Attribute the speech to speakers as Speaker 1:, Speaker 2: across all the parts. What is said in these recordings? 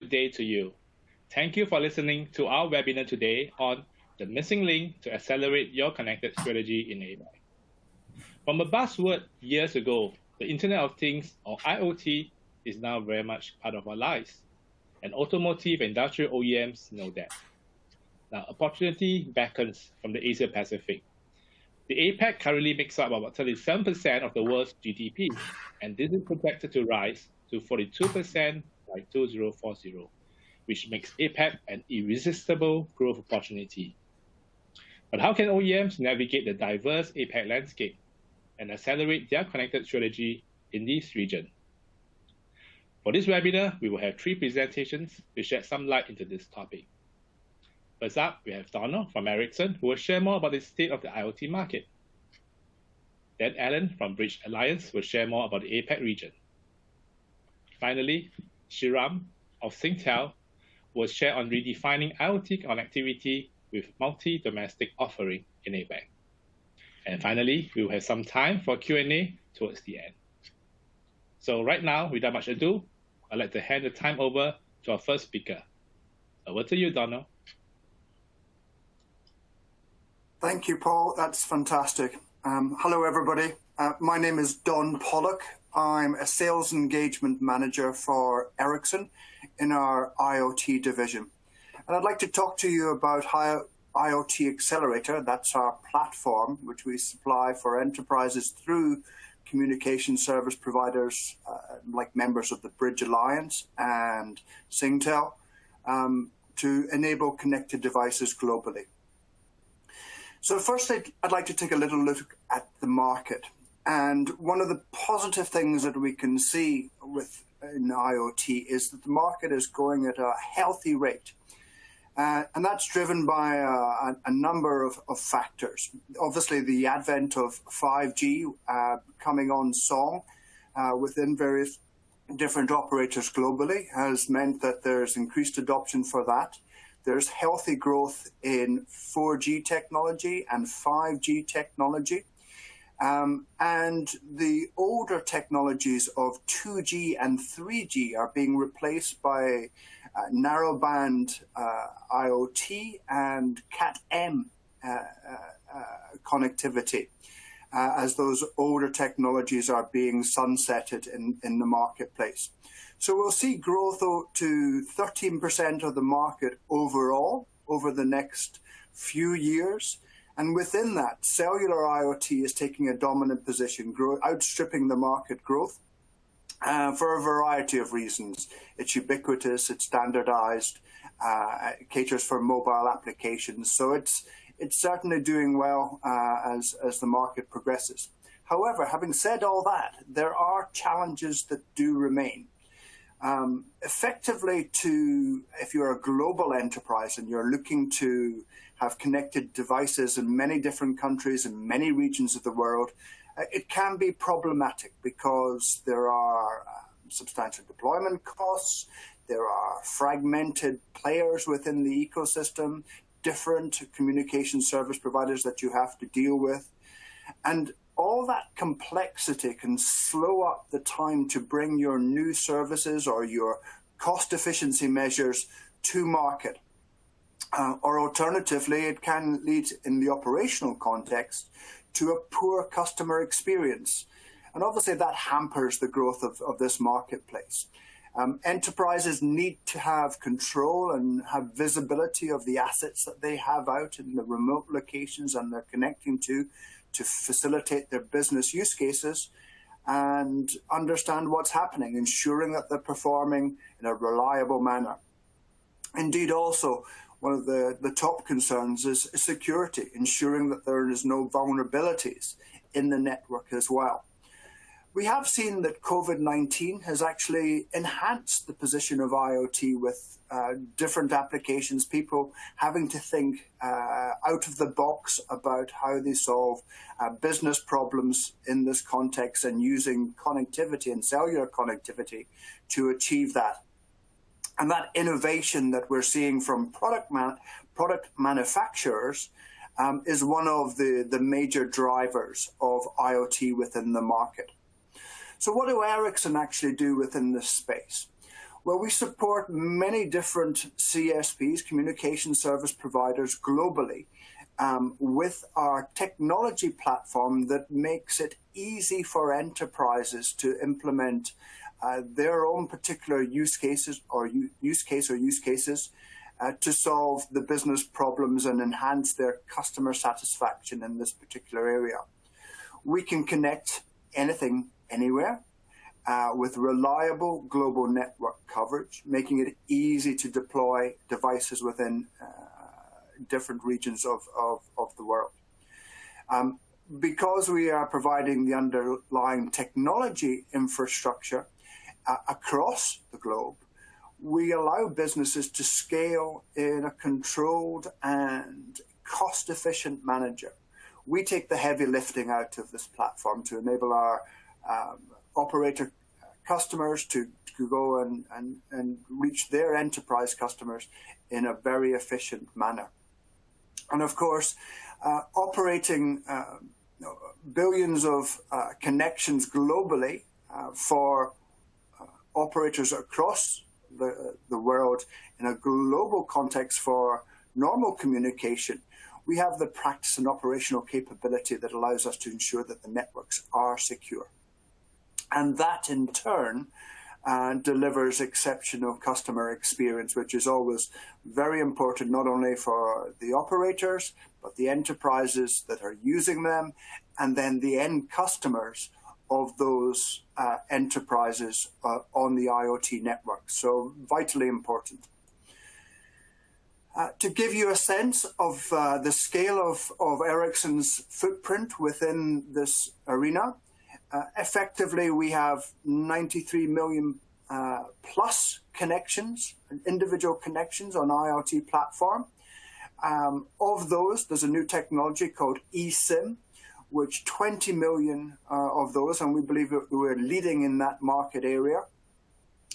Speaker 1: day to you. Thank you for listening to our webinar today on the missing link to accelerate your connected strategy in APAC. From a buzzword years ago, the Internet of Things, or IoT, is now very much part of our lives, and automotive and industrial OEMs know that. Now, opportunity beckons from the Asia Pacific. The APAC currently makes up about 37% of the world's GDP, and this is projected to rise to 42% by 2040, which makes APAC an irresistible growth opportunity. But how can OEMs navigate the diverse APAC landscape and accelerate their connected strategy in this region? For this webinar, we will have 3 presentations to shed some light into this topic. First up, we have Donald from Ericsson, who will share more about the state of the IoT market. Then Alan from Bridge Alliance will share more about the APAC region. Finally, Shriram of Singtel will share on redefining IoT connectivity with multi-domestic offering in APAC. And finally, we will have some time for Q&A towards the end. So right now, without much ado, I'd like to hand the time over to our first speaker. Over to you, Donald.
Speaker 2: Thank you, Paul. That's fantastic. Hello, everybody. My name is Don Pollock. I'm a sales engagement manager for Ericsson in our IoT division. And I'd like to talk to you about how IoT Accelerator, that's our platform, which we supply for enterprises through communication service providers like members of the Bridge Alliance and Singtel, to enable connected devices globally. So firstly, I'd like to take a little look at the market. And one of the positive things that we can see in IoT is that the market is growing at a healthy rate. And that's driven by a number of factors. Obviously, the advent of 5G coming on song within various different operators globally has meant that there's increased adoption for that. There's healthy growth in 4G technology and 5G technology. And the older technologies of 2G and 3G are being replaced by narrowband IoT and Cat-M connectivity as those older technologies are being sunsetted in the marketplace. So we'll see growth to 13% of the market overall over the next few years. And within that, cellular IoT is taking a dominant position, outstripping the market growth for a variety of reasons. It's ubiquitous, it's standardized, it caters for mobile applications. So it's certainly doing well as the market progresses. However, having said all that, there are challenges that do remain. Effectively, if you're a global enterprise and you're looking to have connected devices in many different countries and many regions of the world, it can be problematic because there are substantial deployment costs, there are fragmented players within the ecosystem, different communication service providers that you have to deal with, and all that complexity can slow up the time to bring your new services or your cost efficiency measures to market. Or alternatively, it can lead in the operational context to a poor customer experience. And obviously that hampers the growth of this marketplace. Enterprises need to have control and have visibility of the assets that they have out in the remote locations and they're connecting to facilitate their business use cases and understand what's happening, ensuring that they're performing in a reliable manner. Indeed, also, one of the top concerns is security, ensuring that there is no vulnerabilities in the network as well. We have seen that COVID-19 has actually enhanced the position of IoT with different applications, people having to think out of the box about how they solve business problems in this context and using connectivity and cellular connectivity to achieve that. And that innovation that we're seeing from product manufacturers is one of the major drivers of IoT within the market. So what do Ericsson actually do within this space? Well, we support many different CSPs, communication service providers globally, with our technology platform that makes it easy for enterprises to implement their own particular use cases to solve the business problems and enhance their customer satisfaction in this particular area. We can connect anything, anywhere, with reliable global network coverage, making it easy to deploy devices within different regions of the world. Because we are providing the underlying technology infrastructure across the globe, we allow businesses to scale in a controlled and cost-efficient manner. We take the heavy lifting out of this platform to enable our operator customers to go and reach their enterprise customers in a very efficient manner. And of course, operating billions of connections globally for operators across the world in a global context for normal communication, we have the practice and operational capability that allows us to ensure that the networks are secure. And that in turn delivers exceptional customer experience, which is always very important, not only for the operators, but the enterprises that are using them, and then the end customers of those enterprises on the IoT network. So vitally important. To give you a sense of the scale of Ericsson's footprint within this arena, effectively we have 93 million plus connections, individual connections on IoT platform. Of those, there's a new technology called eSIM, which 20 million of those, and we believe that we're leading in that market area,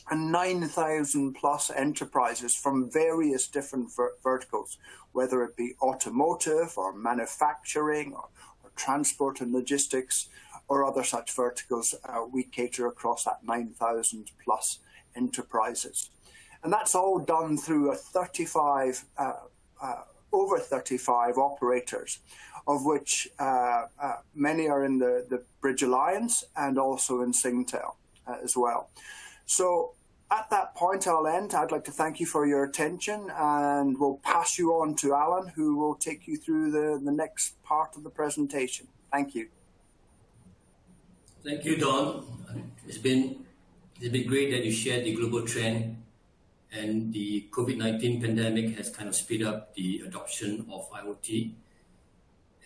Speaker 2: and 9,000 plus enterprises from various different verticals, whether it be automotive or manufacturing or transport and logistics or other such verticals. We cater across that 9,000 plus enterprises. And that's all done through over 35 operators, of which many are in the Bridge Alliance and also in Singtel as well. So at that point, I'll end. I'd like to thank you for your attention, and we'll pass you on to Alan, who will take you through the next part of the presentation. Thank you.
Speaker 3: Thank you, Don. It's been great that you shared the global trend, and the COVID-19 pandemic has kind of speed up the adoption of IoT.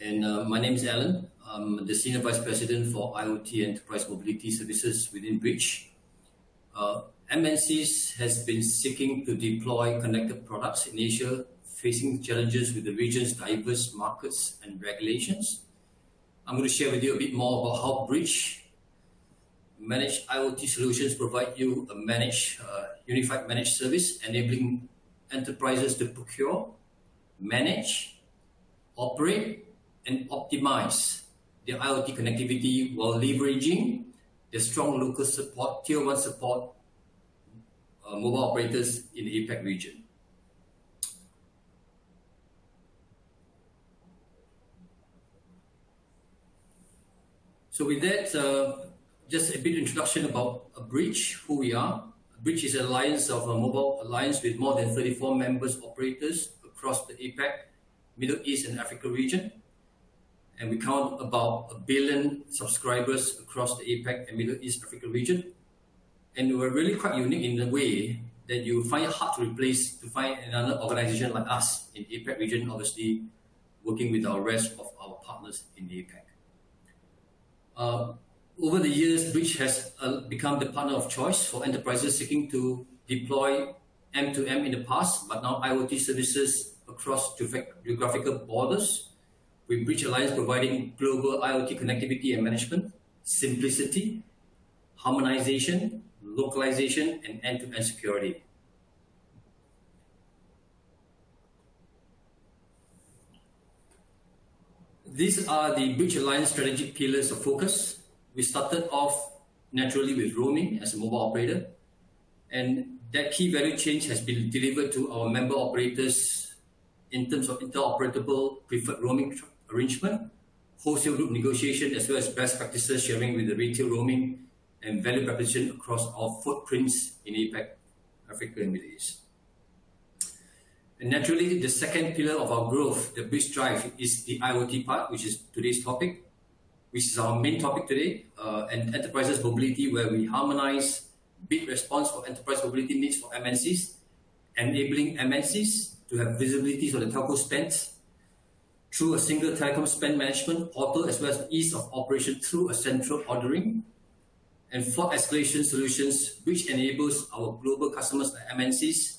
Speaker 3: And my name is Alan. I'm the Senior Vice President for IoT Enterprise Mobility Services within Bridge. MNCs has been seeking to deploy connected products in Asia, facing challenges with the region's diverse markets and regulations. I'm going to share with you a bit more about how Bridge managed IoT solutions provide you a unified managed service, enabling enterprises to procure, manage, operate, and optimize their IoT connectivity while leveraging the strong local support, Tier 1 support mobile operators in the APAC region. So with that, just a bit of introduction about Bridge, who we are. Bridge is an alliance of a mobile alliance with more than 34 members operators across the APAC, Middle East and Africa region. And we count about 1 billion subscribers across the APAC and Middle East Africa region. And we're really quite unique in the way that you find it hard to replace, to find another organization like us in the APAC region, obviously working with our rest of our partners in the APAC. Over the years, Bridge has become the partner of choice for enterprises seeking to deploy M2M in the past, but now IoT services across geographical borders, with Bridge Alliance providing global IoT connectivity and management, simplicity, harmonization, localization, and end-to-end security. These are the Bridge Alliance strategic pillars of focus. We started off naturally with roaming as a mobile operator, and that key value change has been delivered to our member operators in terms of interoperable preferred roaming arrangement, wholesale group negotiation, as well as best practices sharing with the retail roaming and value proposition across our footprints in APAC, Africa and Middle East. And naturally, the second pillar of our growth, the bridge drive, is the IoT part, which is today's topic, which is our main topic today, and enterprises mobility, where we harmonize bid response for enterprise mobility needs for MNCs, enabling MNCs to have visibility on the telco spend through a single telecom spend management portal, as well as ease of operation through a central ordering, and fraud escalation solutions, which enables our global customers like MNCs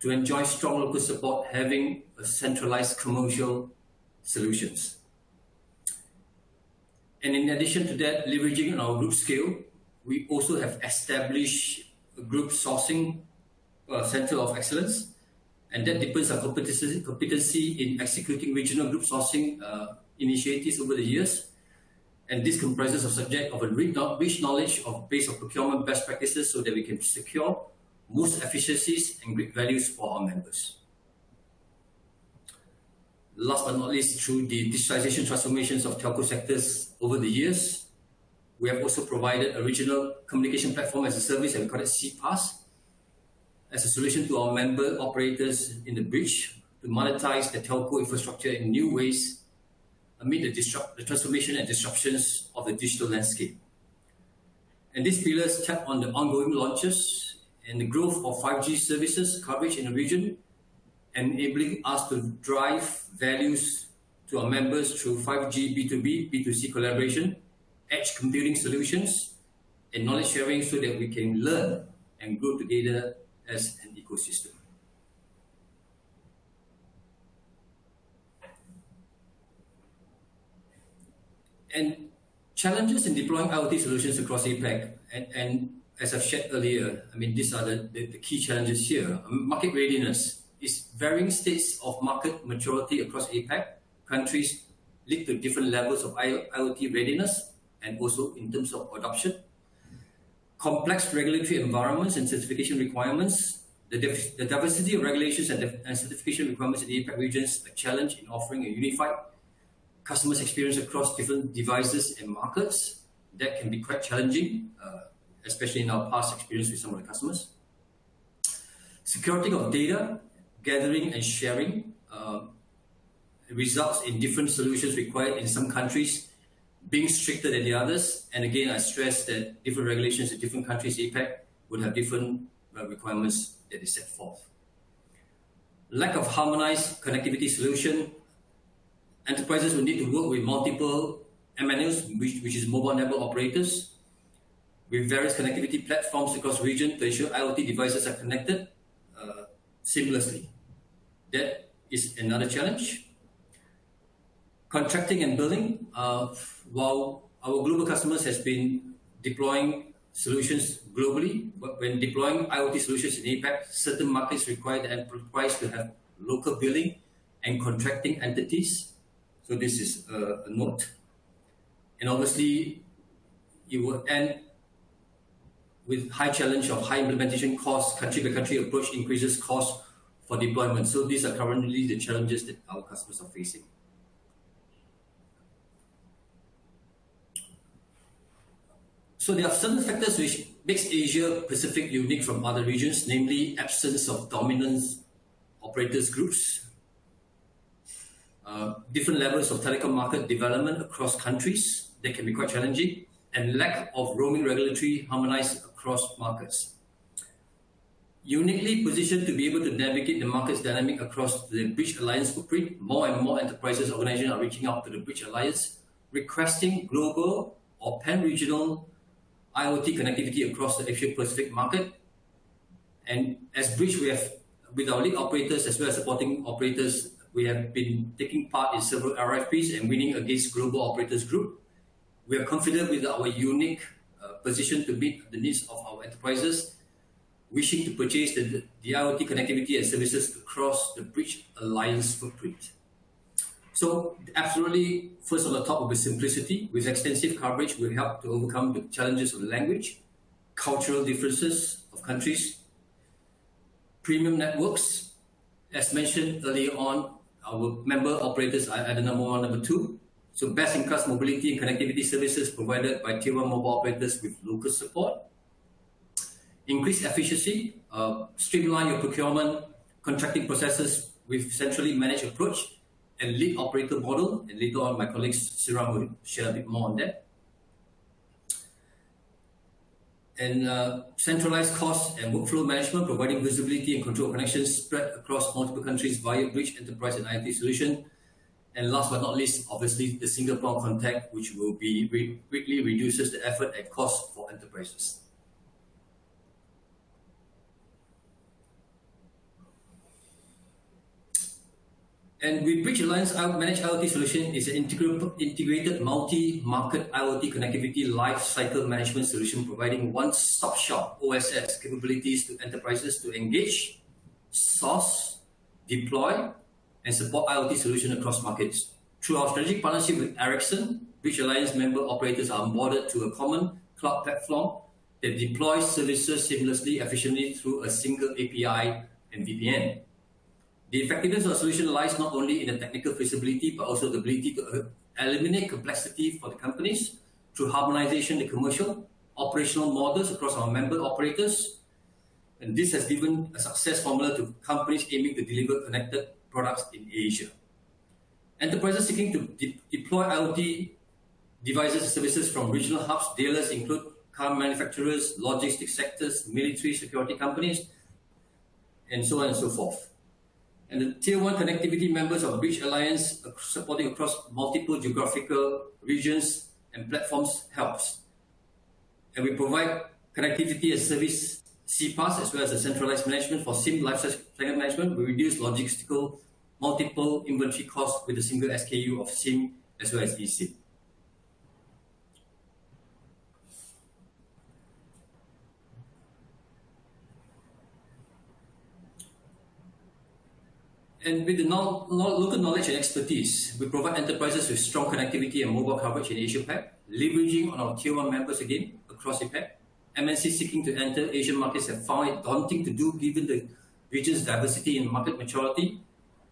Speaker 3: to enjoy strong local support, having a centralized commercial solutions. And in addition to that, leveraging on our group scale, we also have established a group sourcing center of excellence, and that deepens our competency in executing regional group sourcing initiatives over the years. And this comprises a subject of a rich knowledge of base of procurement best practices so that we can secure most efficiencies and great values for our members. Last but not least, through the digitalization transformations of telco sectors over the years, we have also provided a regional communication platform as a service, and we call it CPaaS, as a solution to our member operators in the bridge to monetize the telco infrastructure in new ways amid the transformation and disruptions of the digital landscape. And these pillars tap on the ongoing launches and the growth of 5G services coverage in the region, enabling us to drive values to our members through 5G B2B, B2C collaboration, edge computing solutions, and knowledge sharing so that we can learn and grow together as an ecosystem. And challenges in deploying IoT solutions across APAC, and as I've shared earlier, I mean, these are the key challenges here. Market readiness is varying states of market maturity across APAC countries lead to different levels of IoT readiness and also in terms of adoption. Complex regulatory environments and certification requirements, the diversity of regulations and certification requirements in the APAC regions, a challenge in offering a unified customers' experience across different devices and markets. That can be quite challenging, especially in our past experience with some of the customers. Security of data, gathering and sharing results in different solutions required in some countries being stricter than the others. And again, I stress that different regulations in different countries, APAC, would have different requirements that they set forth. Lack of harmonized connectivity solution. Enterprises will need to work with multiple MNOs, which is mobile network operators, with various connectivity platforms across the region to ensure IoT devices are connected seamlessly. That is another challenge. Contracting and billing. While our global customers has been deploying solutions globally, but when deploying IoT solutions in APAC, certain markets require the enterprise to have local billing and contracting entities. So this is a note. And obviously, it will end with high challenge of high implementation costs, country by country approach increases costs for deployment. So these are currently the challenges that our customers are facing. So there are certain factors which makes Asia Pacific unique from other regions, namely absence of dominant operators groups, different levels of telecom market development across countries that can be quite challenging, and lack of roaming regulatory harmonized across markets. Uniquely positioned to be able to navigate the market's dynamic across the Bridge Alliance footprint, more and more enterprises organizations are reaching out to the Bridge Alliance, requesting global or pan-regional IoT connectivity across the Asia Pacific market. And as Bridge, we have, with our lead operators as well as supporting operators, we have been taking part in several RFPs and winning against global operators group. We are confident with our unique position to meet the needs of our enterprises wishing to purchase the IoT connectivity and services across the Bridge Alliance footprint. So absolutely, first on the top will be simplicity. With extensive coverage, will help to overcome the challenges of language, cultural differences of countries, premium networks. As mentioned earlier on, our member operators are at the number 1, number 2. So best-in-class mobility and connectivity services provided by Tier 1 mobile operators with local support. Increase efficiency, streamline your procurement, contracting processes with centrally managed approach, and lead operator model. And later on, my colleague Siram will share a bit more on that. And centralized cost and workflow management, providing visibility and control connections spread across multiple countries via bridge, enterprise, and IoT solution. And last but not least, obviously, the single point of contact, which will be greatly reduces the effort and cost for enterprises. And with Bridge Alliance Managed IoT Solution is an integrated multi-market IoT connectivity life cycle management solution providing one-stop shop OSS capabilities to enterprises to engage, source, deploy, and support IoT solutions across markets. Through our strategic partnership with Ericsson, Bridge Alliance member operators are onboarded to a common cloud platform that deploys services seamlessly, efficiently through a single API and VPN. The effectiveness of the solution lies not only in the technical feasibility, but also the ability to eliminate complexity for the companies through harmonization of the commercial, operational models across our member operators. And this has given a success formula to companies aiming to deliver connected products in Asia. Enterprises seeking to deploy IoT devices and services from regional hubs, dealers include car manufacturers, logistics sectors, military security companies, and so on and so forth. And the Tier 1 connectivity members of Bridge Alliance supporting across multiple geographical regions and platforms helps. And we provide connectivity and service CPaaS as well as the centralized management for SIM lifecycle management. We reduce logistical multiple inventory costs with a single SKU of SIM as well as eSIM. And with the local knowledge and expertise, we provide enterprises with strong connectivity and mobile coverage in Asia-Pac, leveraging on our Tier 1 members again across APAC. MNCs seeking to enter Asian markets have found it daunting to do given the region's diversity in market maturity,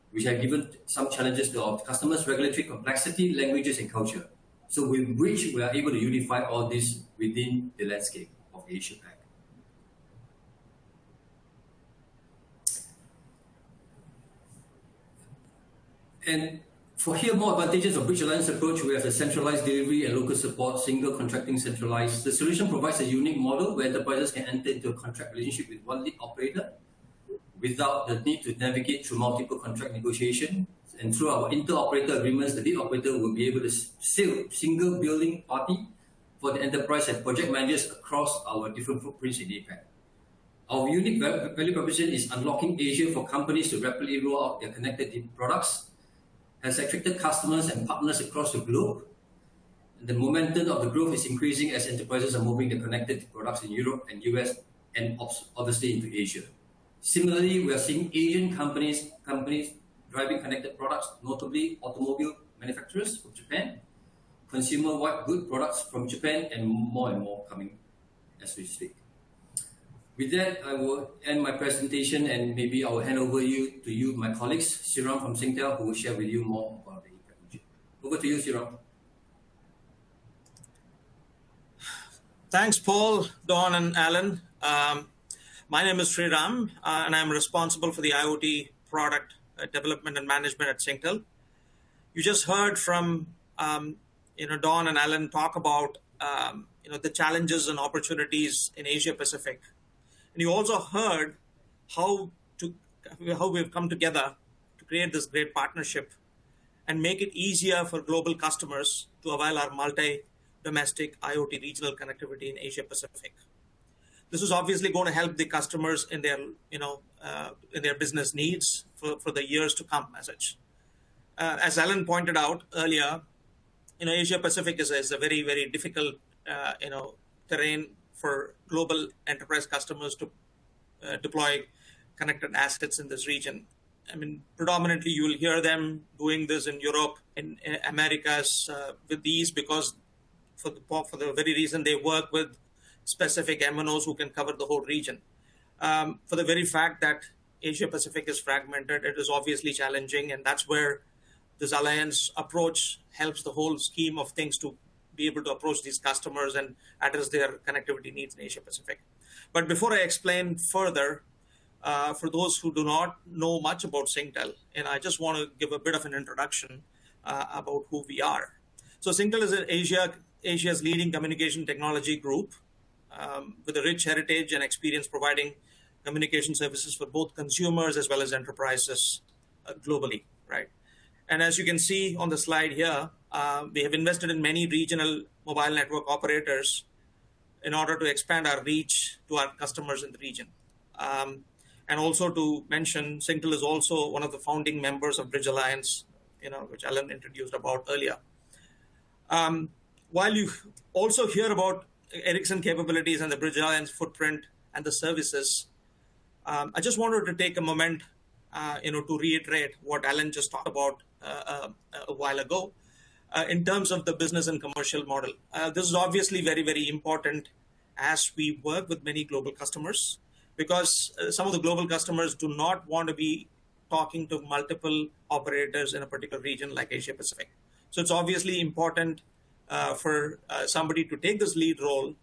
Speaker 3: which have given some challenges to our customers, regulatory complexity, languages, and culture. So with Bridge, we are able to unify all this within the landscape of Asia-Pac. And for here, more advantages of Bridge Alliance approach, we have a centralized delivery and local support, single contracting centralized. The solution provides a unique model where enterprises can enter into a contract relationship with one lead operator without the need to navigate through multiple contract negotiation. And through our inter-operator agreements, the lead operator will be able to sell single billing party for the enterprise and project managers across our different footprints in APAC. Our unique value proposition is unlocking Asia for companies to rapidly roll out their connected products, has attracted customers and partners across the globe. The momentum of the growth is increasing as enterprises are moving their connected products in Europe and US and obviously into Asia. Similarly, we are seeing Asian companies driving connected products, notably automobile manufacturers from Japan, consumer white good products from Japan, and more coming as we speak. With that, I will end my presentation and maybe I will hand over to you, my colleagues, Siram from Singtel, who will share with you more about the APAC region. Over to you, Siram.
Speaker 4: Thanks, Paul, Don, and Alan. My name is Sriram, and I'm responsible for the IoT product development and management at Singtel. You just heard from Don and Alan talk about the challenges and opportunities in Asia Pacific. And you also heard how we've come together to create this great partnership and make it easier for global customers to avail our multi-domestic IoT regional connectivity in Asia Pacific. This is obviously going to help the customers in their business needs for the years to come as such. As Alan pointed out earlier, Asia Pacific is a very, very difficult terrain for global enterprise customers to deploy connected assets in this region. I mean, predominantly you will hear them doing this in Europe, in Americas with these because for the very reason they work with specific MNOs who can cover the whole region. For the very fact that Asia Pacific is fragmented. It is obviously challenging, and that's where this alliance approach helps the whole scheme of things to be able to approach these customers and address their connectivity needs in Asia Pacific. But before I explain further, for those who do not know much about Singtel, and I just want to give a bit of an introduction about who we are. So Singtel is Asia's leading communication technology group with a rich heritage and experience providing communication services for both consumers as well as enterprises globally, right? And as you can see on the slide here, we have invested in many regional mobile network operators in order to expand our reach to our customers in the region. And also to mention, Singtel is also one of the founding members of Bridge Alliance, which Alan introduced about earlier. While you also hear about Ericsson capabilities and the Bridge Alliance footprint and the services, I just wanted to take a moment, to reiterate what Alan just talked about a while ago in terms of the business and commercial model. This is obviously very, very important as we work with many global customers, because some of the global customers do not want to be talking to multiple operators in a particular region like Asia Pacific. So it's obviously important for somebody to take this lead role.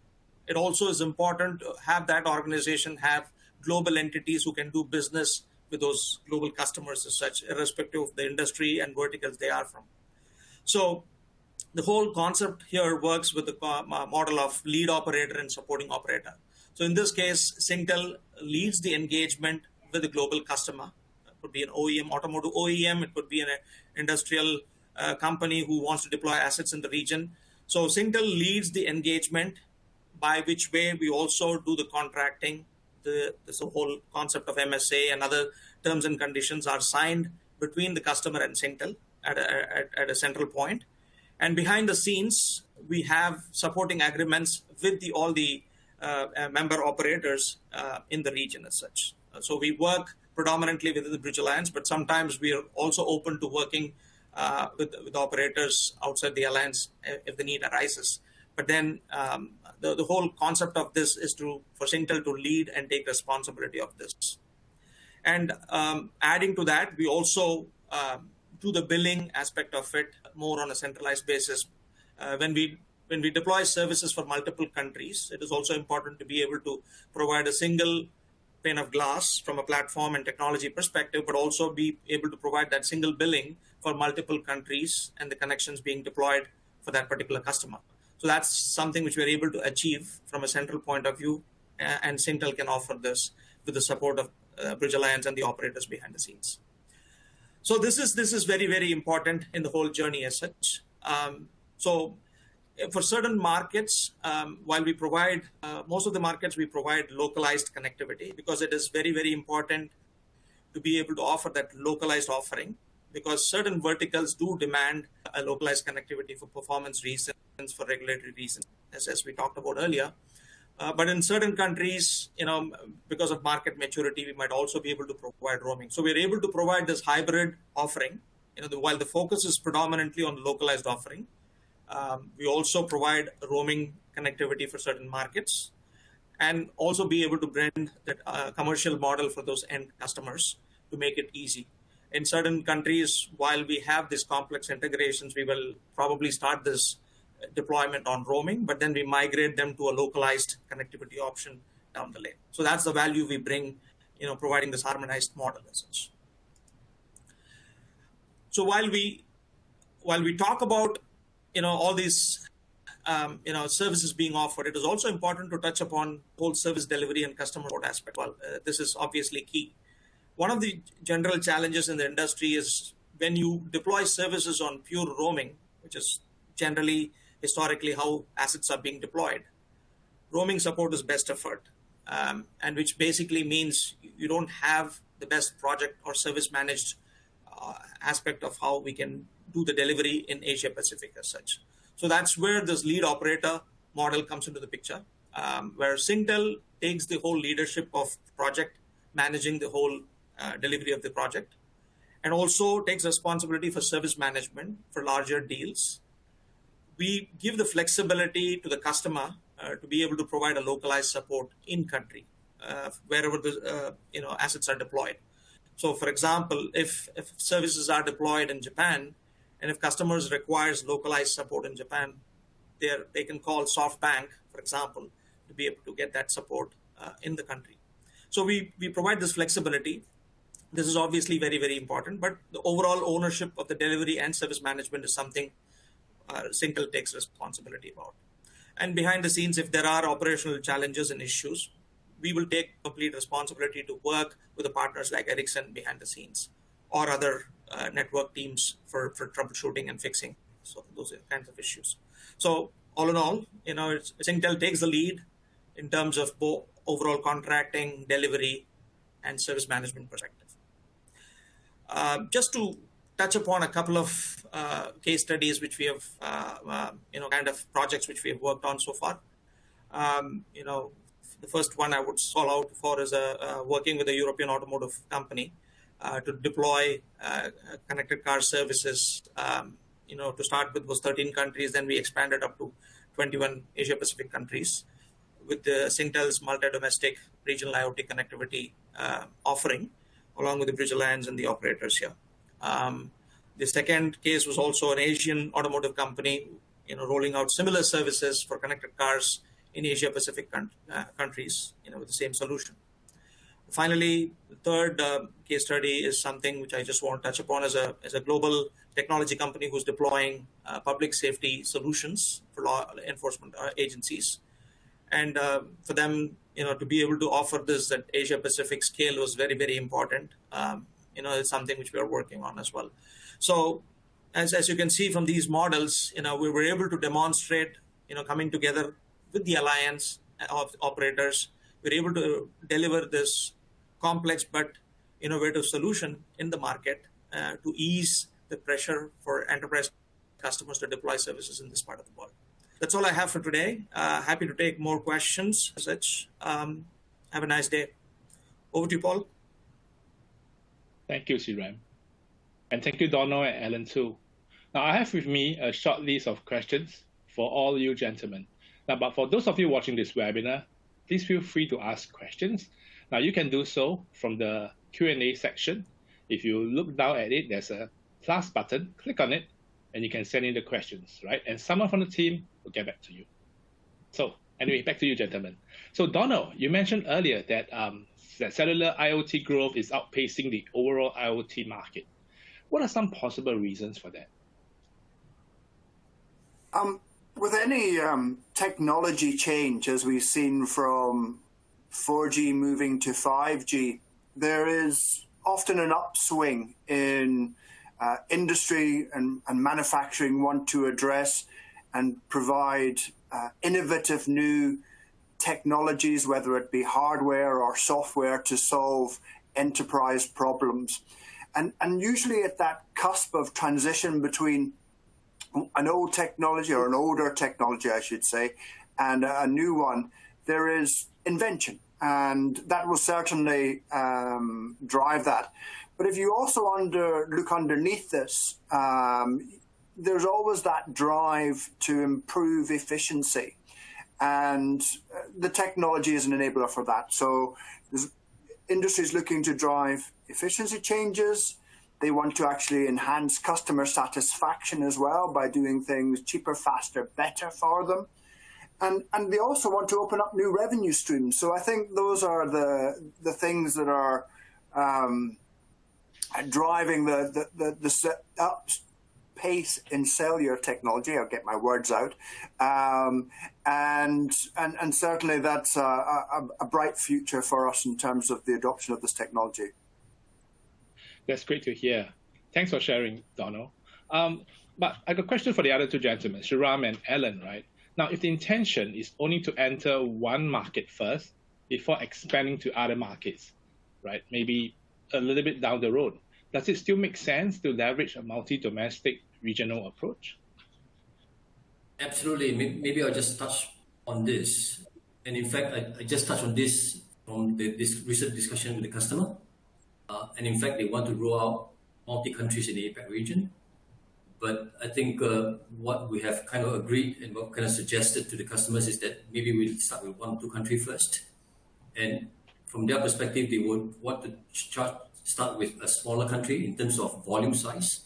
Speaker 4: It also is important to have that organization have global entities who can do business with those global customers as such, irrespective of the industry and verticals they are from. So the whole concept here works with the model of lead operator and supporting operator. So in this case, Singtel leads the engagement with the global customer. It could be an OEM, automotive OEM. It could be an industrial company who wants to deploy assets in the region. So Singtel leads the engagement, by which way we also do the contracting. This whole concept of MSA and other terms and conditions are signed between the customer and Singtel at a central point. And behind the scenes, we have supporting agreements with all the member operators in the region as such. So we work predominantly within the Bridge Alliance, but sometimes we are also open to working with operators outside the alliance if the need arises. But then the whole concept of this is for Singtel to lead and take responsibility of this. And adding to that, we also do the billing aspect of it more on a centralized basis. When we deploy services for multiple countries, it is also important to be able to provide a single pane of glass from a platform and technology perspective, but also be able to provide that single billing for multiple countries and the connections being deployed for that particular customer. So that's something which we're able to achieve from a central point of view, and Singtel can offer this with the support of Bridge Alliance and the operators behind the scenes. So this is very, very important in the whole journey as such. So for certain markets, while we provide, most of the markets, we provide localized connectivity, because it is very, very important to be able to offer that localized offering, because certain verticals do demand a localized connectivity for performance reasons, for regulatory reasons, as we talked about earlier. But in certain countries, because of market maturity, we might also be able to provide roaming. So we're able to provide this hybrid offering. While the focus is predominantly on localized offering, we also provide roaming connectivity for certain markets, and also be able to bring that commercial model for those end customers to make it easy. In certain countries, while we have these complex integrations, we will probably start this deployment on roaming, but then we migrate them to a localized connectivity option down the lane. So that's the value we bring, providing this harmonized model as such. So while we talk about, all these, services being offered, it is also important to touch upon whole service delivery and customer support aspect. Well, this is obviously key. One of the general challenges in the industry is when you deploy services on pure roaming, which is generally historically how assets are being deployed. Roaming support is best effort, and which basically means you don't have the best project or service managed aspect of how we can do the delivery in Asia Pacific as such. So that's where this lead operator model comes into the picture, where Singtel takes the whole leadership of project, managing the whole delivery of the project, and also takes responsibility for service management for larger deals. We give the flexibility to the customer to be able to provide a localized support in country wherever the assets are deployed. So for example, if services are deployed in Japan, and if customers requires localized support in Japan, they can call SoftBank, for example, to be able to get that support in the country. So we provide this flexibility. This is obviously very, very important, but the overall ownership of the delivery and service management is something Singtel takes responsibility about. And behind the scenes, if there are operational challenges and issues, we will take complete responsibility to work with the partners like Ericsson behind the scenes or other network teams for troubleshooting and fixing. So those kinds of issues. So all in all, Singtel takes the lead in terms of both overall contracting, delivery, and service management perspective. Just to touch upon a couple of case studies which we have, kind of projects which we have worked on so far. The first one I would call out for is working with a European automotive company to deploy connected car services. To start with was 13 countries, then we expanded up to 21 Asia Pacific countries with the Singtel's multi-domestic regional IoT connectivity offering, along with the Bridge Alliance and the operators here. The second case was also an Asian automotive company, rolling out similar services for connected cars in Asia Pacific countries, with the same solution. Finally, the third case study is something which I just want to touch upon as a global technology company who's deploying public safety solutions for law enforcement agencies. And for them, to be able to offer this at Asia Pacific scale was very, very important. It's something which we are working on as well. So as you can see from these models, we were able to demonstrate, coming together with the alliance of operators, we're able to deliver this complex but innovative solution in the market to ease the pressure for enterprise customers to deploy services in this part of the world. That's all I have for today. Happy to take more questions. Have a nice day. Over to you, Paul.
Speaker 1: Thank you, Sriram. And thank you, Donald and Alan, too. Now, I have with me a short list of questions for all you gentlemen. Now, but for those of you watching this webinar, please feel free to ask questions. Now, you can do so from the Q&A section. If you look down at it, there's a plus button. Click on it, and you can send in the questions, right? And someone from the team will get back to you. So anyway, back to you, gentlemen. So Donald, you mentioned earlier that that cellular IoT growth is outpacing the overall IoT market. What are some possible reasons for that?
Speaker 2: With any technology change, as we've seen from 4G moving to 5G, there is often an upswing in industry and manufacturing want to address and provide innovative new technologies, whether it be hardware or software, to solve enterprise problems. And usually at that cusp of transition between an old technology, or an older technology, I should say, and a new one, there is invention. And that will certainly drive that. But if you also look underneath this, there's always that drive to improve efficiency. And the technology is an enabler for that. So industry is looking to drive efficiency changes. They want to actually enhance customer satisfaction as well by doing things cheaper, faster, better for them. And they also want to open up new revenue streams. So I think those are the things that are driving the pace in cellular technology. I'll get my words out. And certainly that's a bright future for us in terms of the adoption of this technology.
Speaker 1: That's great to hear. Thanks for sharing, Donald. But I got a question for the other two gentlemen, Sriram and Alan, right? Now, if the intention is only to enter one market first before expanding to other markets, right, maybe a little bit down the road, does it still make sense to leverage a multi-domestic regional approach?
Speaker 3: Absolutely. Maybe I'll just touch on this. And in fact, I just touched on this from this recent discussion with the customer. And in fact, they want to roll out multi-countries in the APAC region. But I think what we have kind of agreed and what kind of suggested to the customers is that maybe we'll start with 1 or 2 countries first. And from their perspective, they would want to start with a smaller country in terms of volume size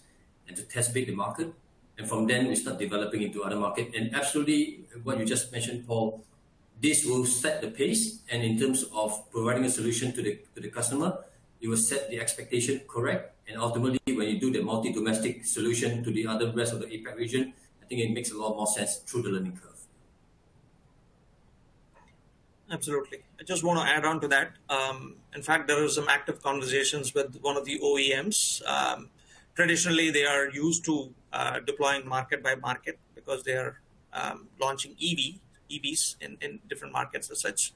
Speaker 3: and to test bait the market. And from then we start developing into other market. And absolutely what you just mentioned, Paul, this will set the pace. And in terms of providing a solution to the customer, it will set the expectation correct. And ultimately, when you do the multi-domestic solution to the other rest of the APAC region, I think it makes a lot more sense through the learning curve.
Speaker 4: Absolutely. I just want to add on to that. In fact, there are some active conversations with one of the OEMs. Traditionally, they are used to deploying market by market because they are launching EVs in different markets as such.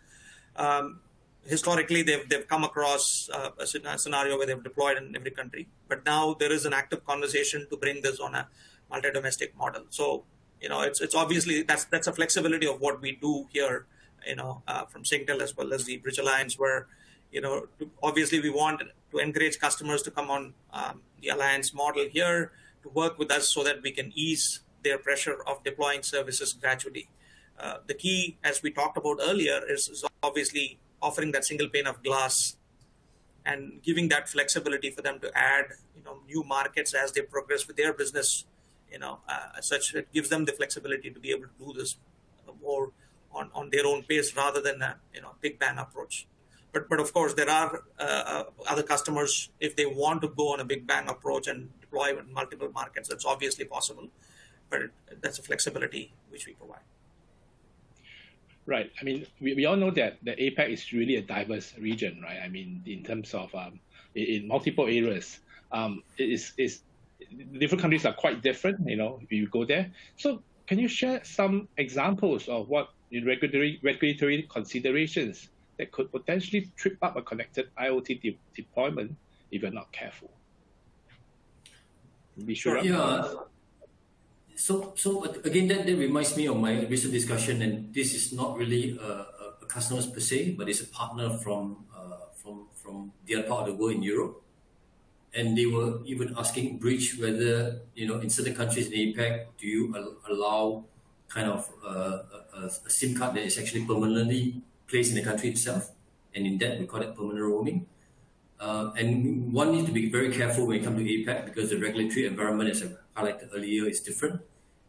Speaker 4: Historically, they've come across a scenario where they've deployed in every country. But now there is an active conversation to bring this on a multi-domestic model. So, it's obviously that's a flexibility of what we do here, from Singtel as well as the Bridge Alliance, where, obviously we want to encourage customers to come on the Alliance model here to work with us so that we can ease their pressure of deploying services gradually. The key, as we talked about earlier, is obviously offering that single pane of glass and giving that flexibility for them to add, new markets as they progress with their business, as such. It gives them the flexibility to be able to do this more on their own pace rather than a big bang approach. But of course, there are other customers, if they want to go on a big bang approach and deploy in multiple markets, that's obviously possible. But that's a flexibility which we provide.
Speaker 1: Right. I mean, we all know that the APAC is really a diverse region, right? I mean, in terms of in multiple areas, different countries are quite different, if you go there. So can you share some examples of what regulatory considerations that could potentially trip up a connected IoT deployment if you're not careful? Be sure.
Speaker 3: Yeah. So again, that reminds me of my recent discussion, and this is not really a customer per se, but it's a partner from the other part of the world in Europe. And they were even asking Bridge whether, in certain countries in APAC, do you allow kind of a SIM card that is actually permanently placed in the country itself? And in that, we call it permanent roaming. And one needs to be very careful when it comes to APAC because the regulatory environment, as I highlighted earlier, is different.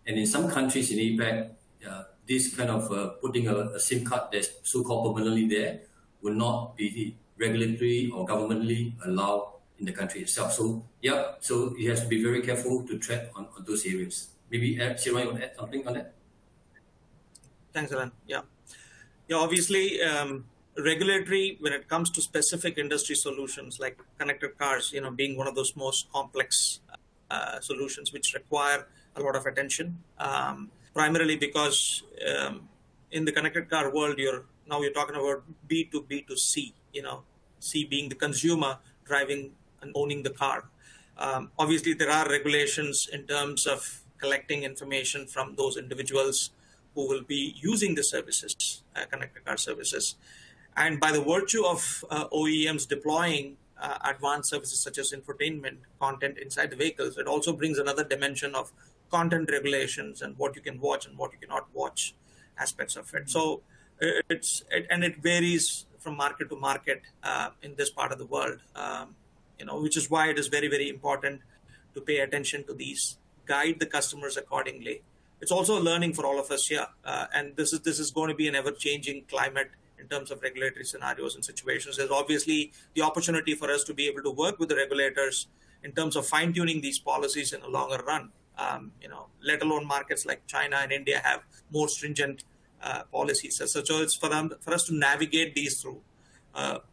Speaker 3: And in some countries in APAC, this kind of putting a SIM card that's so-called permanently there will not be regulatory or governmentally allowed in the country itself. So, so you have to be very careful to tread on those areas. Maybe, Siran, you want to add something on that?
Speaker 4: Thanks, Alan. Yeah, obviously, regulatory, when it comes to specific industry solutions like connected cars, being one of those most complex solutions which require a lot of attention, primarily because in the connected car world, you're talking about B to B to C, C being the consumer driving and owning the car. Obviously, there are regulations in terms of collecting information from those individuals who will be using the services, connected car services. And by the virtue of OEMs deploying advanced services such as infotainment content inside the vehicles, it also brings another dimension of content regulations and what you can watch and what you cannot watch aspects of it. So it varies from market to market in this part of the world, which is why it is very, very important to pay attention to these, guide the customers accordingly. It's also a learning for all of us here, and this is going to be an ever-changing climate in terms of regulatory scenarios and situations. There's obviously the opportunity for us to be able to work with the regulators in terms of fine-tuning these policies in a longer run. Let alone markets like China and India have more stringent policies. So it's for us to navigate these through,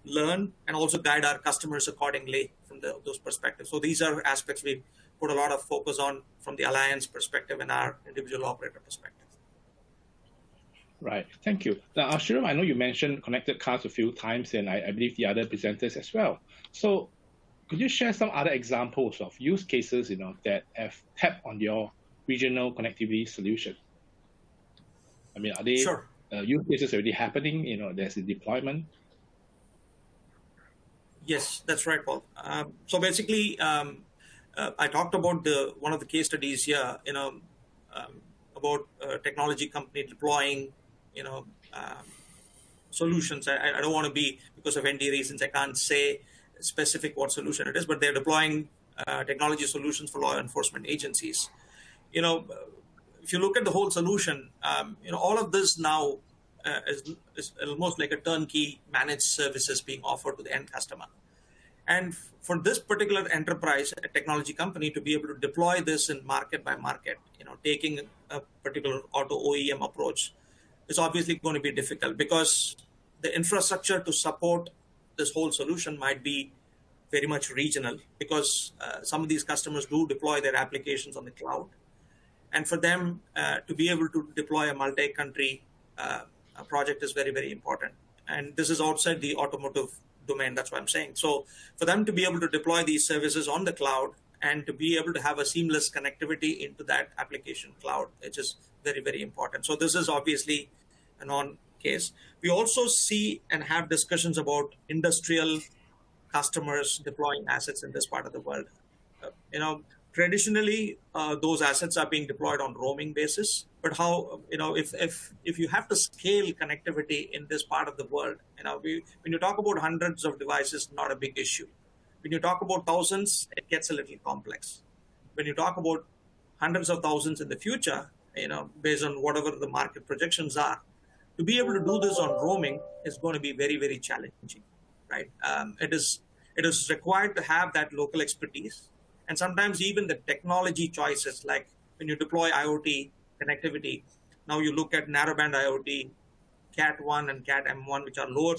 Speaker 4: learn, and also guide our customers accordingly from those perspectives. So these are aspects we put a lot of focus on from the Alliance perspective and our individual operator perspective.
Speaker 1: Right. Thank you. Now, Shorten, I know you mentioned connected cars a few times, and I believe the other presenters as well. So could you share some other examples of use cases, that have tapped on your regional connectivity solution? I mean, are they
Speaker 4: Sure.
Speaker 1: Use cases already happening? There's a deployment.
Speaker 4: Yes, that's right, Paul. So basically, I talked about one of the case studies here, about a technology company deploying, solutions. I don't want to be, because of ND reasons, I can't say specific what solution it is, but they're deploying technology solutions for law enforcement agencies. If you look at the whole solution, all of this now is almost like a turnkey managed services being offered to the end customer. And for this particular enterprise, a technology company, to be able to deploy this in market by market, taking a particular auto OEM approach is obviously going to be difficult, because the infrastructure to support this whole solution might be very much regional, because some of these customers do deploy their applications on the cloud. And for them to be able to deploy a multi-country project is very, very important. And this is outside the automotive domain, that's what I'm saying. So for them to be able to deploy these services on the cloud and to be able to have a seamless connectivity into that application cloud, which is very, very important. So this is obviously a non-case. We also see and have discussions about industrial customers deploying assets in this part of the world. Traditionally, those assets are being deployed on roaming basis. But how, if you have to scale connectivity in this part of the world, when you talk about hundreds of devices, not a big issue. When you talk about thousands, it gets a little complex. When you talk about hundreds of thousands in the future, based on whatever the market projections are, to be able to do this on roaming is going to be very, very challenging, right? It is required to have that local expertise. And sometimes even the technology choices, like when you deploy IoT connectivity, now you look at narrowband IoT, Cat1 and Cat M1, which are lower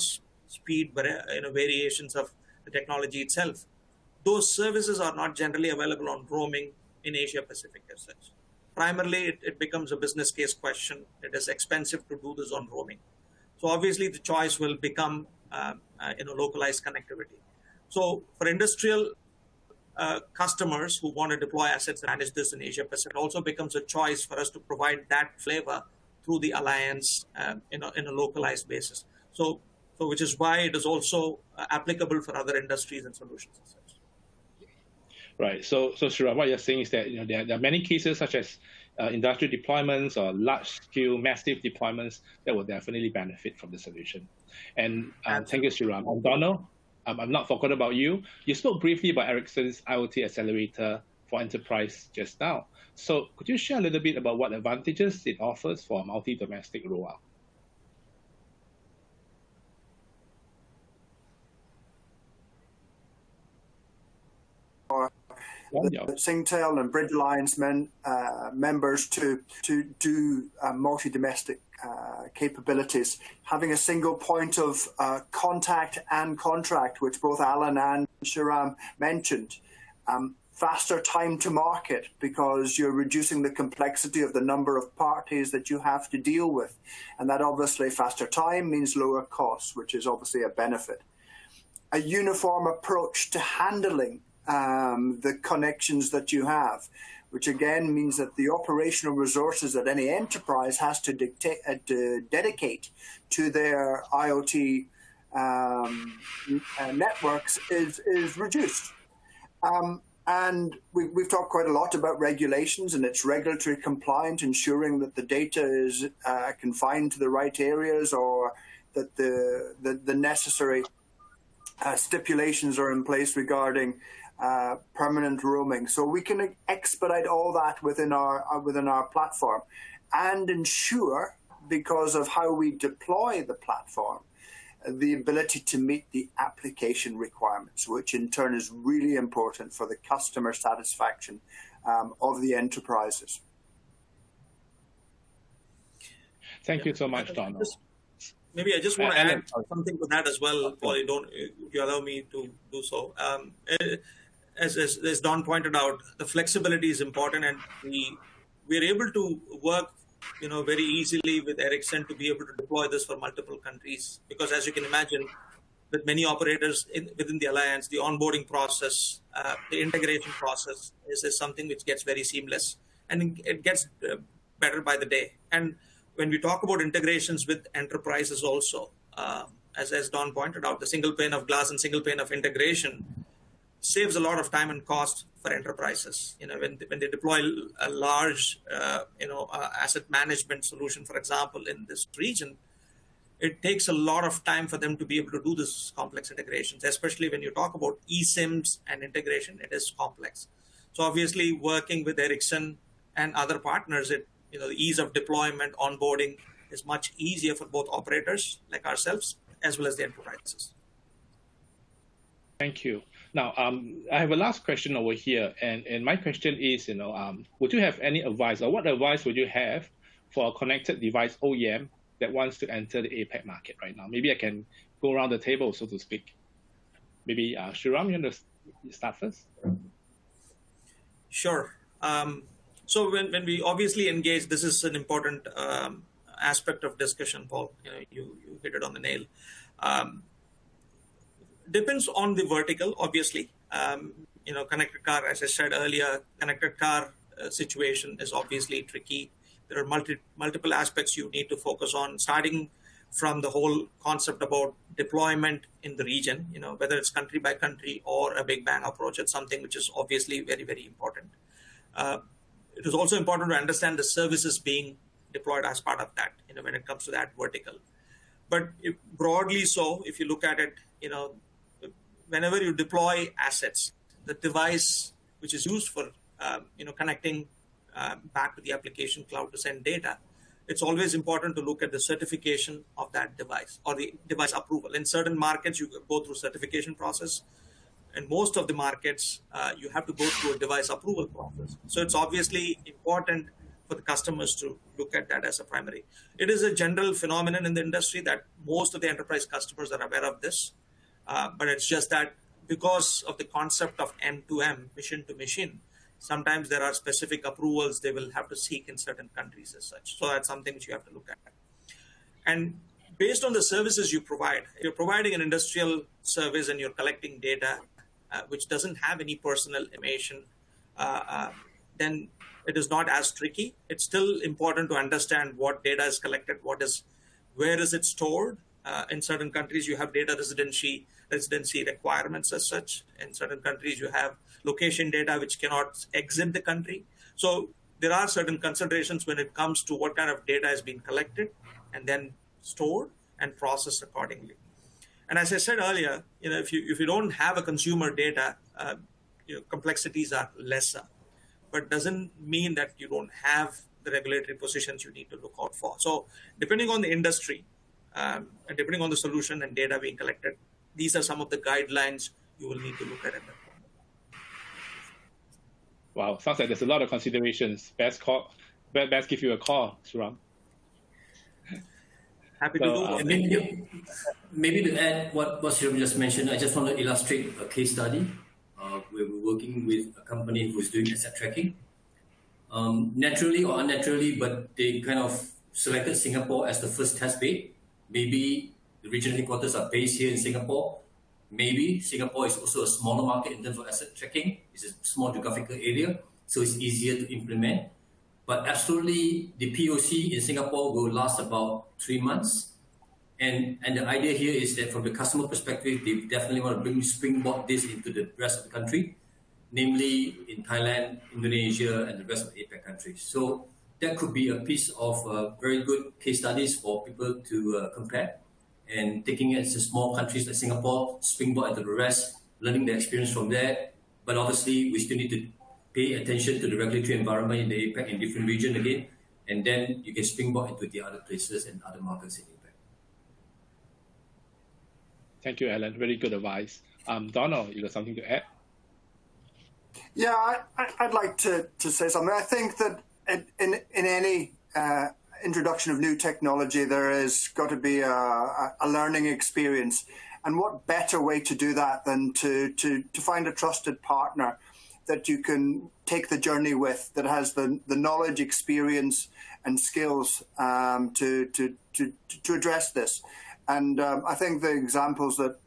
Speaker 4: speed variations of the technology itself. Those services are not generally available on roaming in Asia Pacific as such. Primarily, it becomes a business case question. It is expensive to do this on roaming. So obviously, the choice will become localized connectivity. So for industrial customers who want to deploy assets and manage this in Asia Pacific, it also becomes a choice for us to provide that flavor through the alliance in a localized basis. So which is why it is also applicable for other industries and solutions as such.
Speaker 1: Right. So Shura, what you're saying is that there are many cases such as industrial deployments or large-scale, massive deployments that will definitely benefit from the solution. And thank you, Shura. And Donald, I'm not forgotten about you. You spoke briefly about Ericsson's IoT accelerator for enterprise just now. So could you share a little bit about what advantages it offers for a multi-domestic rollout?
Speaker 2: Singtel and Bridge Alliance members to do multi-domestic capabilities, having a single point of contact and contract, which both Alan and Shriram mentioned. Faster time to market, because you're reducing the complexity of the number of parties that you have to deal with. And that obviously faster time means lower costs, which is obviously a benefit. A uniform approach to handling the connections that you have, which again means that the operational resources that any enterprise has to dedicate to their IoT networks is reduced. And we've talked quite a lot about regulations, and it's regulatory compliant, ensuring that the data is confined to the right areas, or that the necessary stipulations are in place regarding permanent roaming. So we can expedite all that within our platform, and ensure, because of how we deploy the platform, the ability to meet the application requirements, which in turn is really important for the customer satisfaction of the enterprises.
Speaker 4: Thank you so much, Donald. Maybe I just want to add something to that as well, Paul. If you allow me to do so. As Don pointed out, the flexibility is important, and we're able to work very easily with Ericsson to be able to deploy this for multiple countries, because as you can imagine, with many operators within the alliance, the onboarding process, the integration process is something which gets very seamless, and it gets better by the day. And when we talk about integrations with enterprises also, as Don pointed out, the single pane of glass and single pane of integration saves a lot of time and cost for enterprises. When they deploy a large, asset management solution, for example, in this region, it takes a lot of time for them to be able to do this complex integrations, especially when you talk about eSIMs and integration, it is complex. So obviously working with Ericsson and other partners, the ease of deployment, onboarding is much easier for both operators like ourselves, as well as the enterprises.
Speaker 1: Thank you. Now, I have a last question over here, and my question is, would you have any advice, or what advice would you have for a connected device OEM that wants to enter the APAC market right now? Maybe I can go around the table, so to speak. Maybe Shriram, you want to start first?
Speaker 4: Sure. So when we obviously engage, this is an important aspect of discussion, Paul. You hit it on the nail. Depends on the vertical, obviously. Connected car, as I said earlier, connected car situation is obviously tricky. There are multiple aspects you need to focus on, starting from the whole concept about deployment in the region, whether it's country by country or a big bang approach. It's something which is obviously very, very important. It is also important to understand the services being deployed as part of that, when it comes to that vertical. But broadly so, if you look at it, whenever you deploy assets, the device which is used for, connecting back to the application cloud to send data, it's always important to look at the certification of that device or the device approval. In certain markets, you go through certification process. In most of the markets, you have to go through a device approval process. So it's obviously important for the customers to look at that as a primary. It is a general phenomenon in the industry that most of the enterprise customers are aware of this. But it's just that because of the concept of M2M, mission to machine, sometimes there are specific approvals they will have to seek in certain countries as such. So that's something which you have to look at. And based on the services you provide, you're providing an industrial service and you're collecting data which doesn't have any personal information, then it is not as tricky. It's still important to understand what data is collected, where is it stored. In certain countries, you have data residency requirements as such. In certain countries, you have location data which cannot exit the country. So there are certain considerations when it comes to what kind of data is being collected and then stored and processed accordingly. And as I said earlier, if you don't have a consumer data, complexities are lesser, but doesn't mean that you don't have the regulatory positions you need to look out for. So depending on the industry, and depending on the solution and data being collected, these are some of the guidelines you will need to look at that point.
Speaker 1: Wow, sounds like there's a lot of considerations. Best give you a call, Shriram.
Speaker 4: Happy to do that.
Speaker 3: Maybe to add what Shriram just mentioned, I just want to illustrate a case study where we're working with a company who's doing asset tracking. Naturally or unnaturally, but they kind of selected Singapore as the first test bed. Maybe the regional headquarters are based here in Singapore. Maybe Singapore is also a smaller market in terms of asset tracking. It's a small geographical area, so it's easier to implement. But absolutely, the POC in Singapore will last about 3 months. And the idea here is that from the customer perspective, they definitely want to springboard this into the rest of the country, namely in Thailand, Indonesia, and the rest of the APAC countries. So that could be a piece of very good case studies for people to compare, and taking it to small countries like Singapore, springboard into the rest, learning the experience from there. But obviously, we still need to pay attention to the regulatory environment in the APAC in different regions again, and then you can springboard into the other places and other markets in APAC.
Speaker 1: Thank you, Alan. Very good advice. Donald, you got something to add?
Speaker 2: Yeah, I'd like to say something. I think that in any introduction of new technology, there has got to be a learning experience. And what better way to do that than to find a trusted partner that you can take the journey with, that has the knowledge, experience, and skills to address this. And I think the examples that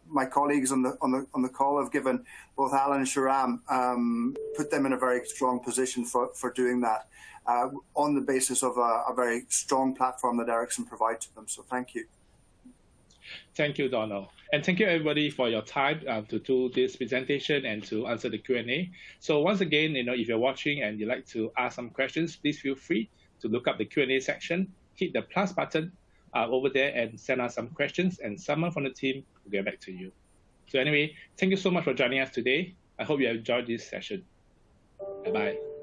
Speaker 2: my colleagues on the call have given, both Alan and Shriram, put them in a very strong position for doing that on the basis of a very strong platform that Ericsson provides to them. So thank you.
Speaker 1: Thank you, Donald. And thank you, everybody, for your time to do this presentation and to answer the Q&A. So once again, if you're watching and you'd like to ask some questions, please feel free to look up the Q&A section, hit the plus button, over there and send us some questions, and someone from the team will get back to you. So anyway, thank you so much for joining us today. I hope you have enjoyed this session. Bye-bye.